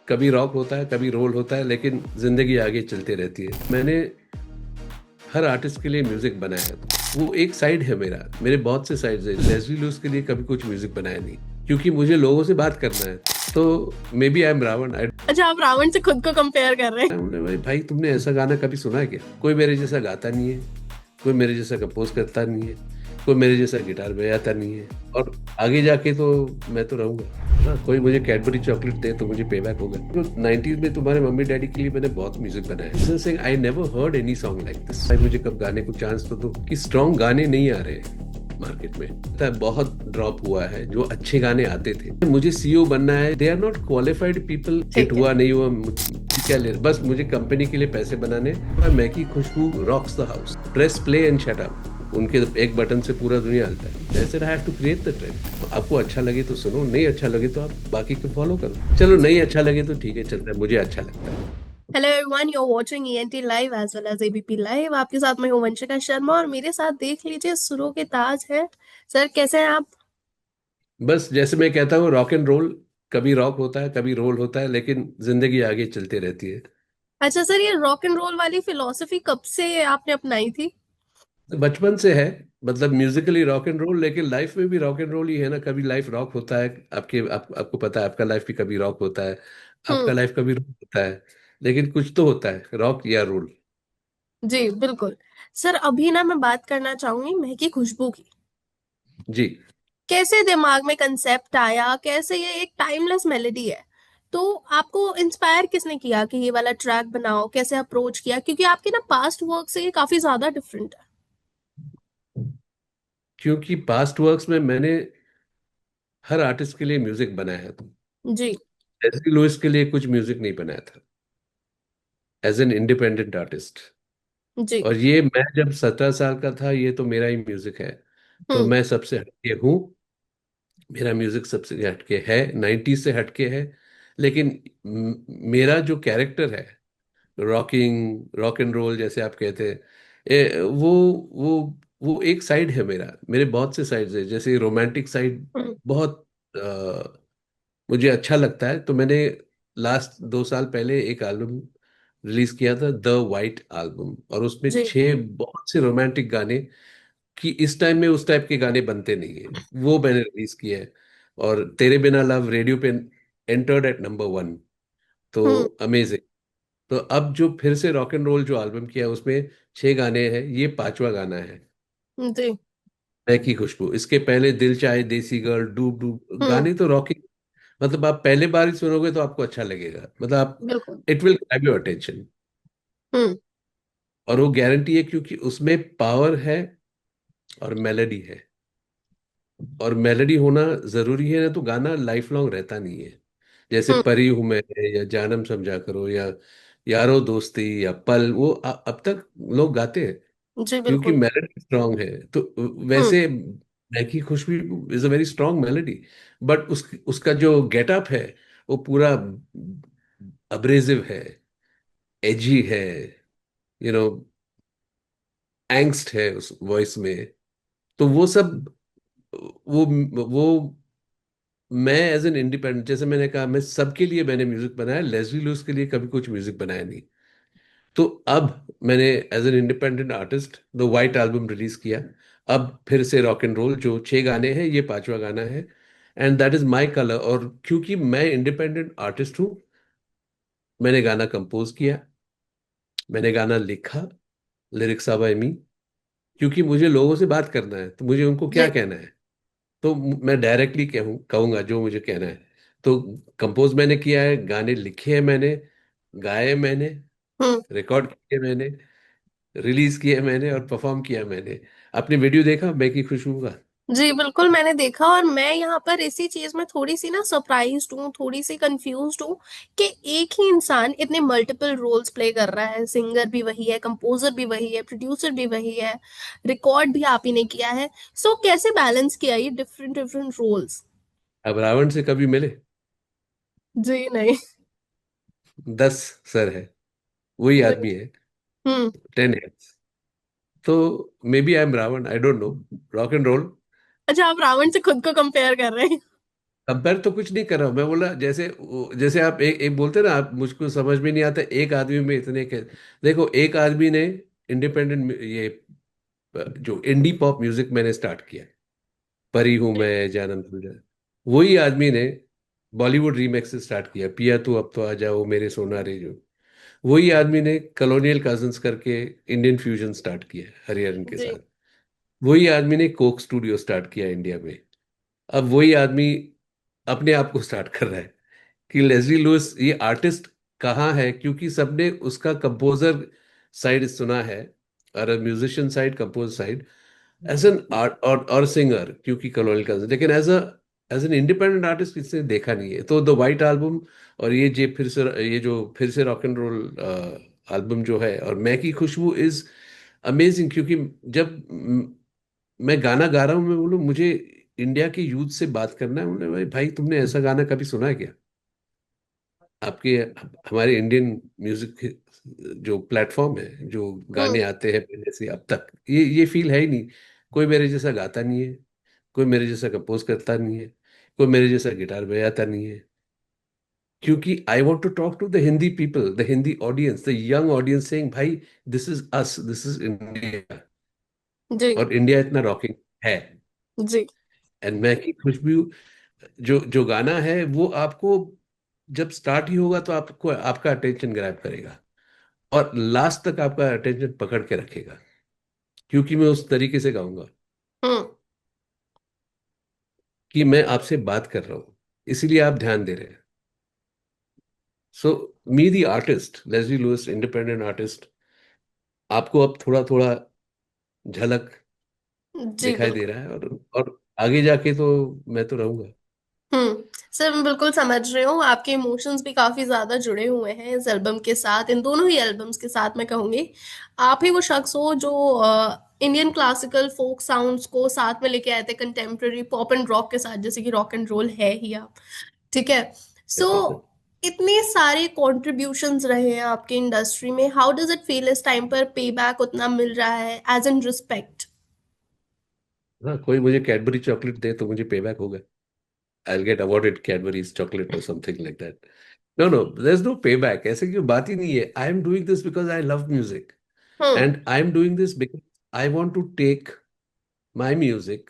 कभी रॉक होता है, कभी रोल होता है, लेकिन जिंदगी आगे चलती रहती है। मैंने हर आर्टिस्ट के लिए म्यूजिक बनाया है। वो एक साइड है मेरा, मेरे बहुत से साइड्स है। लेस्ली लुइस के लिए कभी कुछ म्यूजिक बनाया नहीं, क्योंकि मुझे लोगों से बात करना है। तो maybe I am Ravan. I अच्छा, आप रावण से खुद को कंपेयर कर रहे हैं। भाई, तुमने ऐसा गाना कभी सुना है क्या? कोई मेरे जैसा गाता नहीं है, कोई मेरे जैसा कंपोज करता नहीं है, कोई मेरे जैसा गिटार बजाता नहीं है। और आगे जाके तो मैं तो रहूंगा। हाँ, कोई मुझे कैडबरी चॉकलेट दे तो मुझे पे बैक होगा। तो 90s में तुम्हारे मम्मी डैडी के लिए मैंने बहुत म्यूजिक बनाया। आई never heard any song like this. भाई, मुझे कब गाने को चांस तो दो। कि स्ट्रॉन्ग गाने नहीं आ रहे हैं मार्केट में। पता है, बहुत ड्रॉप हुआ है। जो अच्छे गाने आते थे, मुझे सीईओ बनना है, they are not qualified people. Hit ठीक है। हुआ नहीं हुआ क्या ले, बस मुझे कंपनी के लिए पैसे बनाने। मैं की Khushboo rocks the house, press play and shut up. उनके एक बटन से पूरा दुनिया हलता है। ऐसे I have to create the trend. आपको अच्छा लगे तो सुनो, नहीं अच्छा लगे तो आप बाकी को फॉलो करो। चलो, नहीं अच्छा लगे तो ठीक है, चलता है, मुझे अच्छा लगता है। Hello everyone, you are watching ENT live as well as ABP live. आपके साथ मैं हूं वंशिका शर्मा और मेरे साथ देख लीजिए सुरों के ताज है। सर, कैसे हैं आप? बस जैसे मैं कहता हूँ, रॉक एंड रोल कभी रॉक होता है, कभी रोल होता है, लेकिन जिंदगी आगे चलती रहती है। अच्छा सर, ये रॉक एंड रोल वाली फिलॉसफी कब से आपने अपनाई थी? तो बचपन से है। मतलब म्यूजिकली रॉक एंड रोल, लेकिन लाइफ में भी रॉक एंड रोल ही है ना। कभी लाइफ रॉक होता है, आपको पता है, आपका लाइफ भी कभी रॉक होता है, आपका हम्म। लाइफ कभी रोल होता है। लेकिन कुछ तो होता है, रॉक या रोल। जी बिल्कुल। सर, अभी ना मैं बात करना चाहूंगी महकी खुशबू की। जी। कैसे दिमाग में कंसेप्ट आया, कैसे ये एक टाइमलेस मेलोडी है। तो आपको इंस्पायर किसने किया कि ये वाला ट्रैक बनाओ, कैसे अप्रोच किया? क्योंकि आपके ना पास्ट वर्क से ये काफी ज्यादा डिफरेंट है। क्योंकि पास्ट वर्क्स में मैंने हर आर्टिस्ट के लिए म्यूजिक बनाया है। जी। लेस्ली लुइस के लिए कुछ म्यूजिक नहीं बनाया था, एज एन इंडिपेंडेंट आर्टिस्ट। जी। और ये मैं जब 17 साल का था, ये तो मेरा ही म्यूजिक है। तो हम्म। मैं सबसे हटके हूँ। मेरा म्यूजिक सबसे हटके है, 90s से हटके है। लेकिन मेरा जो कैरेक्टर है, रॉकिंग रॉक एंड रोल जैसे आप कहते हैं, वो एक साइड है मेरा। मेरे बहुत से साइड्स है, जैसे रोमांटिक साइड हम्म। बहुत मुझे अच्छा लगता है। तो मैंने लास्ट 2 साल पहले एक एल्बम रिलीज किया था, द वाइट एल्बम, और उसमें जी। 6 बहुत से रोमांटिक गाने। कि इस टाइम में उस टाइप के गाने बनते नहीं है, वो मैंने रिलीज किया है। और तेरे बिना लव रेडियो पे एंटर्ड एट नंबर 1। तो हम्म। अमेजिंग। तो अब जो फिर से रॉक एंड रोल जो एल्बम किया है, उसमें 6 गाने हैं, ये 5वां गाना है। जी। मैं की खुशबू। इसके पहले दिल चाहे, देसी गर्ल, डूब डूब, हम्म। गाने तो रॉकिंग। मतलब आप पहले बार ही सुनोगे तो आपको अच्छा लगेगा। मतलब आप, बिल्कुल। It will grab your attention. Hmm. और वो गारंटी है, क्योंकि उसमें पावर है और मेलेडी है। और मेलेडी होना जरूरी है ना, तो गाना लाइफ लॉन्ग रहता नहीं है। जैसे हम्म। परी हूं मैं, या जानम समझा करो, या यारो दोस्ती, या पल, वो अब तक लोग गाते हैं, जी क्योंकि बिल्कुल। मेलेडी स्ट्रांग है। तो हम्म। वैसे मैकी खुशबू is a very strong melody. But उसका जो गेटअप है, वो पूरा अब्रेजिव है, एजी है, यू नो, एंग्स्ट है उस वॉइस में। तो वो सब, वो मैं एज एन इंडिपेंडेंट, जैसे मैंने कहा, मैं सबके लिए मैंने म्यूजिक बनाया, लेस्ली लुइस के लिए कभी कुछ म्यूजिक बनाया नहीं। तो अब मैंने as an independent artist the white album release किया। अब फिर से रॉक एंड रोल, जो 6 गाने हैं, ये 5वां गाना है। And that is my colour. और क्योंकि मैं इंडिपेंडेंट आर्टिस्ट हूँ, मैंने गाना कंपोज किया, मैंने गाना लिखा, लिरिक्स बाय मी। क्योंकि मुझे लोगों से बात करना है, तो मुझे उनको क्या जी। कहना है, तो मैं डायरेक्टली कहूंगा जो मुझे कहना है। तो कंपोज मैंने किया है, गाने लिखे हैं मैंने, गाए मैंने, हम्म। रिकॉर्ड किए मैंने, रिलीज किए मैंने, और परफॉर्म किया मैंने। आपने वीडियो देखा मैं की खुशबू का? जी बिल्कुल, मैंने देखा और मैं यहाँ पर इसी चीज में थोड़ी सी ना सरप्राइज्ड हूँ, थोड़ी सी कंफ्यूज्ड हूँ कि एक ही इंसान इतने मल्टीपल रोल्स प्ले कर रहा है। सिंगर भी वही है, कंपोजर भी वही है, प्रोड्यूसर भी वही है, रिकॉर्ड भी आप ही ने किया है। सो कैसे बैलेंस किया ये डिफरेंट डिफरेंट रोल्स? अब रावण से कभी मिले? जी नहीं। 10 सर है, वही जी। आदमी है। हम्म। 10 हेड्स। तो maybe I am Ravan, I don't know. Rock and roll. अच्छा, आप रावण से खुद को कंपेयर कर रहे हैं। कंपेयर तो कुछ नहीं कर रहा हूं मैं, बोला जैसे जैसे आप एक एक बोलते ना, आप मुझको समझ में नहीं आता एक आदमी में इतने के। देखो एक आदमी ने इंडिपेंडेंट ये जो इंडी पॉप म्यूजिक मैंने स्टार्ट किया, परी हूं जी मैं जानम तुझे, वही आदमी ने बॉलीवुड रीमेक्स से स्टार्ट किया, पिया तू अब तो आ जाओ मेरे सोना रे जो। वही आदमी ने कॉलोनियल कजन्स करके इंडियन फ्यूजन स्टार्ट किया हरिहरन के जी साथ। वही आदमी ने कोक स्टूडियो स्टार्ट किया इंडिया में। अब वही आदमी अपने आप को स्टार्ट कर रहा है कि लेस्ली लुइस ये आर्टिस्ट कहाँ है, क्योंकि सबने उसका कंपोजर साइड सुना है, और musician side, composer side, as an art और सिंगर, क्योंकि कलोनियल का, लेकिन एज एन इंडिपेंडेंट आर्टिस्ट किसने देखा नहीं है। तो द वाइट एल्बम और ये फिर से, ये जो फिर से रॉक एंड रोल एल्बम जो है, और मैं की खुशबू इज अमेजिंग, क्योंकि जब मैं गाना गा रहा हूँ, मैं बोलूँ मुझे इंडिया के यूथ से बात करना है, बोले भाई भाई तुमने ऐसा गाना कभी सुना है क्या आपके, हमारे इंडियन म्यूजिक जो प्लेटफॉर्म है, जो गाने हम्म आते हैं पहले से अब तक, ये फील है ही नहीं। कोई मेरे जैसा गाता नहीं है, कोई मेरे जैसा कंपोज करता नहीं है, कोई मेरे जैसा गिटार बजाता नहीं है। क्योंकि I want to talk to the Hindi people, the Hindi audience, the young audience, saying भाई this is us, this is India, जी और इंडिया इतना रॉकिंग है। जी एंड मैं की खुशबू जो जो गाना है वो आपको जब स्टार्ट ही होगा तो आपको आपका अटेंशन ग्रैब करेगा, और लास्ट तक आपका अटेंशन पकड़ के रखेगा, क्योंकि मैं उस तरीके से गाऊंगा हम्म कि मैं आपसे बात कर रहा हूं, इसीलिए आप ध्यान दे रहे हैं। So me the artist Leslie Lewis, independent artist, आपको अब थोड़ा थोड़ा झलक जी दिखाई दे बिल्कुल। रहा है, और आगे जाके तो मैं तो रहूंगा। हम्म। सर मैं बिल्कुल समझ रही हूँ, आपके इमोशंस भी काफी ज्यादा जुड़े हुए हैं इस एल्बम के साथ, इन दोनों ही एल्बम्स के साथ मैं कहूंगी। आप ही वो शख्स हो जो इंडियन क्लासिकल फोक साउंड्स को साथ में लेके आए थे कंटेम्प्रेरी पॉप एंड रॉक के साथ, जैसे कि रॉक एंड रोल है ही आप। ठीक है। सो इतने सारे कॉन्ट्रीब्यूशंस रहे हैं आपके इंडस्ट्री में, हाउ डज इट फील इस टाइम पर पे बैक उतना मिल रहा है एज एन रिस्पेक्ट? हाँ, कोई मुझे कैडबरी चॉकलेट दे तो मुझे पे बैक होगा। I'll get awarded Cadbury's chocolate or something like that. No, no, there's no payback. ऐसे की बात ही नहीं है. I am doing this because I love music. Hmm And I am doing this because I want to take my music,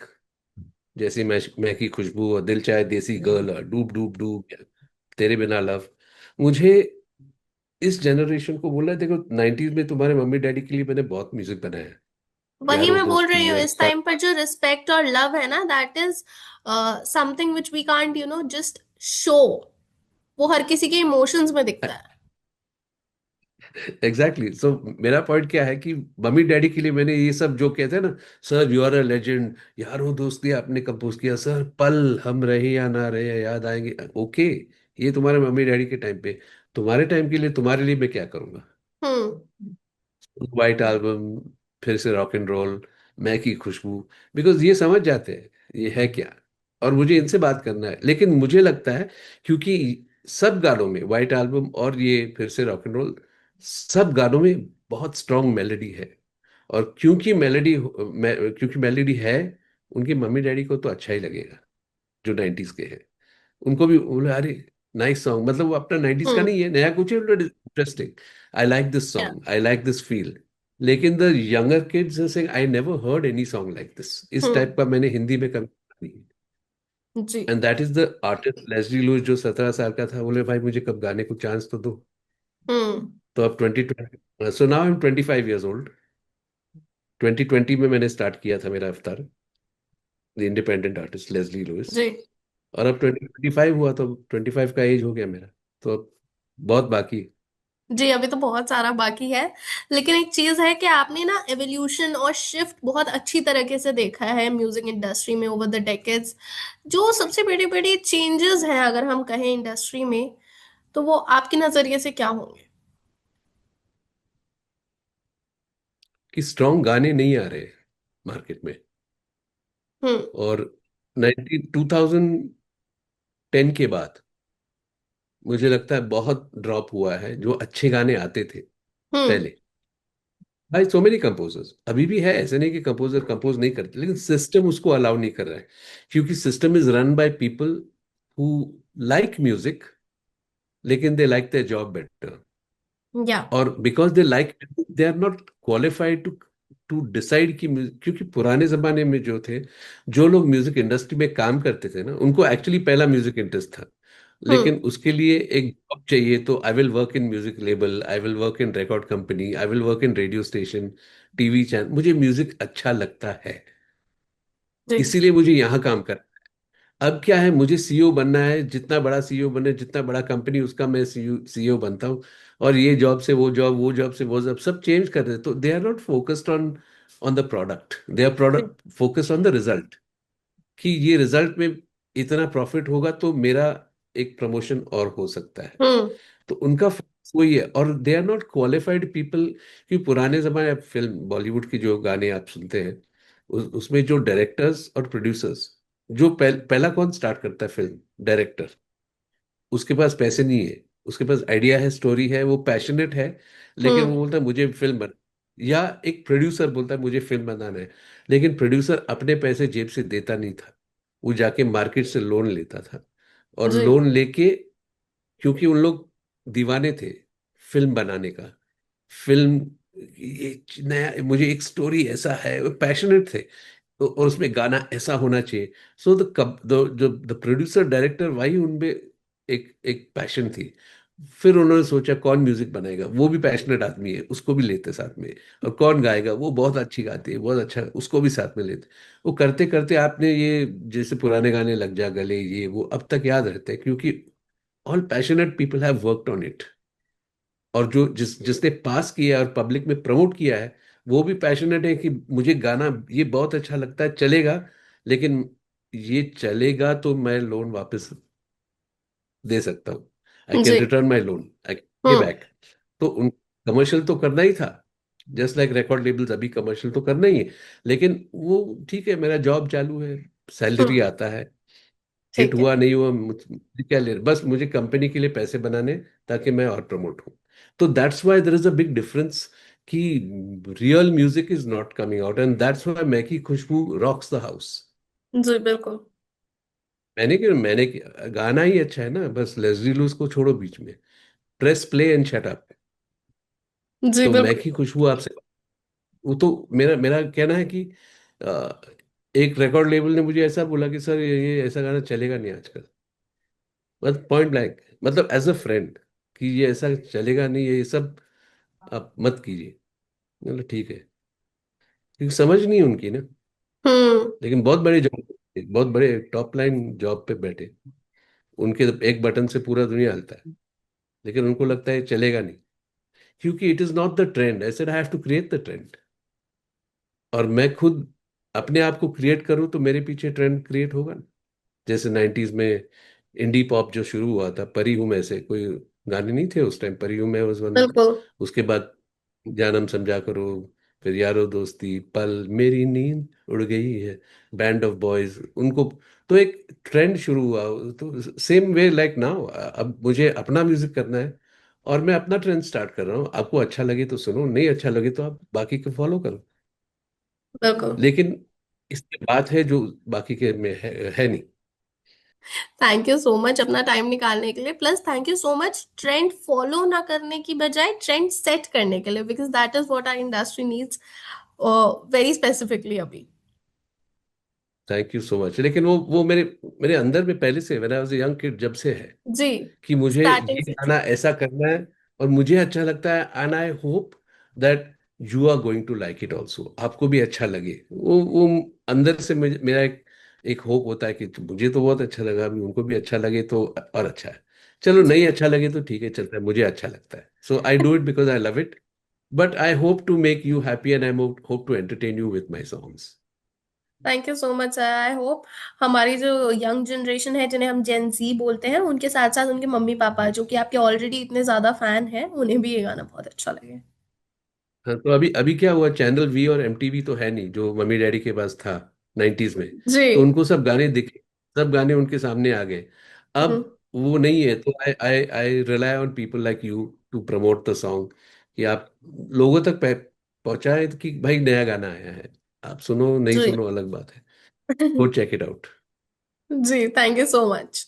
जैसे मैं की खुशबू और दिल चाहे देसी गर्ल और डूब डूब डूब, तेरे बिना लव, मुझे इस जनरेशन को बोला है, देखो 90s में तुम्हारे मम्मी डैडी के लिए मैंने बहुत म्यूजिक बनाया है, वही यारो मैं बोल रही दोस्ती हूँ, और इस टाइम पर जो रिस्पेक्ट और लव है ना, that is something which we can't just show. वो हर किसी के इमोशंस में दिखता है। एग्जैक्टली। सो मेरा पॉइंट क्या है कि मम्मी डैडी के लिए मैंने ये सब जो कहते हैं ना, sir you are a legend, यारो दोस्ती आपने कंपोज किया, सर पल हम रहे या ना रहे याद आएंगे, ओके, ये तुम्हारे मम्मी डैडी के टाइम पे, तुम्हारे टाइम के लिए तुम्हारे लिए मैं क्या करूंगा। हम्म वाइट एल्बम, फिर से रॉक एंड रोल, मैं की खुशबू, बिकॉज ये समझ जाते हैं ये है क्या, और मुझे इनसे बात करना है। लेकिन मुझे लगता है क्योंकि सब गानों में, वाइट एल्बम और ये फिर से रॉक एंड रोल, सब गानों में बहुत स्ट्रांग मेलोडी है, और क्योंकि मेलोडी है, उनके मम्मी डैडी को तो अच्छा ही लगेगा, जो 90s के हैं, उनको भी बोले अरे नाइस सॉन्ग, मतलब वो अपना 90s का हम्म नहीं है, नया कुछ है, इंटरेस्टिंग, आई लाइक दिस या song, I like this feel. लेकिन the younger kids are saying I never heard any song like this, इस हम्म टाइप का मैंने हिंदी में कभी नहीं। जी and that is the artist Leslie Lewis, जो 17 साल का था, बोले भाई मुझे कब गाने को चांस तो दो। हम्म तो अब 2020, so now I am 25 years old। 2020 में मैंने स्टार्ट किया था मेरा अवतार, the independent artist Leslie Lewis, जी और अब 2025 हुआ तो 25 का एज हो गया मेरा, तो अब बहुत बाकी है। जी, अभी तो बहुत सारा बाकी है। लेकिन एक चीज है कि आपने ना एवोल्यूशन और शिफ्ट बहुत अच्छी तरीके से देखा है म्यूजिक इंडस्ट्री में ओवर द डेकेड्स। जो सबसे बड़े बड़े चेंजेस हैं अगर हम कहें इंडस्ट्री में, तो वो आपके नजरिए से क्या होंगे? कि स्ट्रॉन्ग गाने नहीं आ रहे मार्केट में, हम्म और 2010 के बाद मुझे लगता है बहुत ड्रॉप हुआ है जो अच्छे गाने आते थे हम्म पहले। भाई सो मेनी कंपोजर्स अभी भी है, ऐसे नहीं कि कंपोजर कंपोज नहीं करते, लेकिन सिस्टम उसको अलाउ नहीं कर रहा है, क्योंकि system is run by people who like music, लेकिन they like their job better. Yeah. और because they like, they are not qualified to to decide कि क्योंकि पुराने जमाने में जो थे, जो लोग म्यूजिक इंडस्ट्री में काम करते थे ना, उनको एक्चुअली पहला म्यूजिक इंटरेस्ट था। हम्म। लेकिन उसके लिए एक जॉब चाहिए, तो I will work in music label, I will work in record company, I will work in radio station, TV channel, मुझे म्यूजिक अच्छा लगता है, जी। इसीलिए मुझे यहाँ काम कर। अब क्या है, मुझे सीईओ बनना है, जितना बड़ा सीईओ बने, जितना बड़ा कंपनी उसका मैं सीईओ बनता हूँ। और ये जॉब से वो जॉब, वो जॉब से वो जॉब, सब चेंज कर रहे हैं। तो they are not focused on on the product, they are जी। Product focused on the result, कि ये रिजल्ट में इतना प्रॉफिट होगा तो मेरा एक प्रमोशन और हो सकता है। हम्म। तो उनका focus वही है, और they are not qualified people. कि पुराने जमाने, आप फिल्म बॉलीवुड की जो गाने आप सुनते हैं, उसमें जो डायरेक्टर्स और प्रोड्यूसर्स, जो पहला कौन स्टार्ट करता है फिल्म? डायरेक्टर। उसके पास पैसे नहीं है, उसके पास आइडिया है, स्टोरी है, वो पैशनेट है, लेकिन वो हम्म। बोलता है मुझे फिल्म बन। या एक प्रोड्यूसर बोलता है मुझे फिल्म बनाना है, लेकिन प्रोड्यूसर अपने पैसे जेब से देता नहीं था, वो जाके मार्केट से लोन लेता था। और जी। लोन लेके, क्योंकि उन लोग दीवाने थे फिल्म बनाने का, फिल्म, ये नया, मुझे एक स्टोरी ऐसा है, वो पैशनेट थे। और उसमें गाना ऐसा होना चाहिए। सो जो द प्रोड्यूसर डायरेक्टर, वही उनमें एक एक पैशन थी। फिर उन्होंने सोचा कौन म्यूजिक बनाएगा, वो भी पैशनेट आदमी है, उसको भी लेते साथ में। और कौन गाएगा, वो बहुत अच्छी गाती है, बहुत अच्छा, उसको भी साथ में लेते। वो करते करते आपने ये, जैसे पुराने गाने लग जा गले, ये वो अब तक याद रहते हैं, क्योंकि all passionate people have worked on it. और जो जिसने पास किया और पब्लिक में प्रमोट किया है, वो भी पैशनेट है कि मुझे गाना ये बहुत अच्छा लगता है, चलेगा, लेकिन ये चलेगा तो मैं लोन वापस दे सकता हूँ, आई कैन जी। Return my loan, I pay hmm. Back. तो उन कमर्शियल तो करना ही था, जस्ट लाइक रिकॉर्ड लेबल्स, अभी कमर्शियल तो करना ही है। लेकिन वो ठीक है, मेरा जॉब चालू है, सैलरी हम्म। आता है, हिट ठीक है। हुआ नहीं हुआ मुझे क्या ले, बस मुझे कंपनी के लिए पैसे बनाने, ताकि मैं और प्रमोट हूँ। तो that's why there is a big difference, कि real music is not coming out, and that's why Macky Khushboo rocks the house. जी बिल्कुल। गाना ही अच्छा है ना, बस लेस्ली लूज को छोड़ो बीच में, press play and shut up. जी तो बिल्कुल। मैकी खुशबू आपसे, वो तो मेरा मेरा कहना है कि अ, एक रिकॉर्ड लेबल ने मुझे ऐसा बोला कि सर ये ऐसा गाना चलेगा नहीं आजकल। बस पॉइंट ब्लैंक, मतलब एज अ फ्रेंड, कि ये ऐसा चलेगा नहीं, ये सब आप मत कीजिए। मतलब ठीक है, क्योंकि समझ नहीं है उनकी ना। हम्म। लेकिन बहुत बड़े जॉब, बहुत बड़े टॉप लाइन जॉब पे बैठे, उनके एक बटन से पूरा दुनिया हिलता है, लेकिन उनको लगता है चलेगा नहीं, क्योंकि it is not the trend. I said I have to create the trend. और मैं खुद अपने आप को क्रिएट करूं तो मेरे पीछे ट्रेंड क्रिएट होगा ना। जैसे 90s में इंडी पॉप जो शुरू हुआ था, परी हूं मैं से कोई गाने नहीं थे उस टाइम, परी हूं मैं वाज वन। बिल्कुल। उसके बाद जानम समझा करो, फिर यारो दोस्ती, पल, मेरी नींद उड़ गई है, बैंड ऑफ बॉयज, उनको, तो एक ट्रेंड शुरू हुआ। तो सेम वे लाइक नाउ, अब मुझे अपना म्यूजिक करना है, और मैं अपना ट्रेंड स्टार्ट कर रहा हूँ। आपको अच्छा लगे तो सुनो, नहीं अच्छा लगे तो आप बाकी को फॉलो करो। बिल्कुल। लेकिन इसकी बात है जो बाकी के में है नहीं। थैंक यू सो मच अपना टाइम निकालने के लिए, plus thank you so much trend follow ना करने की बजाय ट्रेंड सेट करने के लिए, because that is what our industry needs very specifically अभी। Thank you so much. लेकिन वो मेरे मेरे अंदर में पहले से, when I was a young kid, जब से है, जी। कि मुझे स्टार्टिंग ये से थी। गाना ऐसा करना है, और मुझे अच्छा लगता है, and I hope that you are going to like it also, आपको भी अच्छा लगे। वो अंदर से मेरा एक एक होप होता है कि मुझे तो बहुत अच्छा लगा, अभी उनको भी अच्छा लगे तो और अच्छा है। चलो जी। नहीं अच्छा लगे तो ठीक है, चलता है, मुझे अच्छा लगता है, so I do it because I love it. But I hope to make you happy, and I hope to entertain you with my songs. Thank you so much sir, I hope हमारी जो young generation है जिन्हें हम जेन जी बोलते हैं, उनके साथ साथ उनके मम्मी पापा जो कि आपके ऑलरेडी इतने ज्यादा फैन हैं, उन्हें भी ये गाना बहुत अच्छा लगे। हाँ, तो अभी अभी क्या हुआ, चैनल वी और एमटीवी तो है नहीं, जो मम्मी डैडी के पास था 90s में। जी। तो उनको सब गाने दिखे, सब गाने उनके सामने आ गए। अब हम्म। वो नहीं है, तो I I I rely on people like you to promote the song, कि आप लोगों तक पहुंचाए कि भाई नया गाना आया है, आप सुनो नहीं जी। सुनो अलग बात है, गो चेक इट आउट। जी थैंक यू सो मच।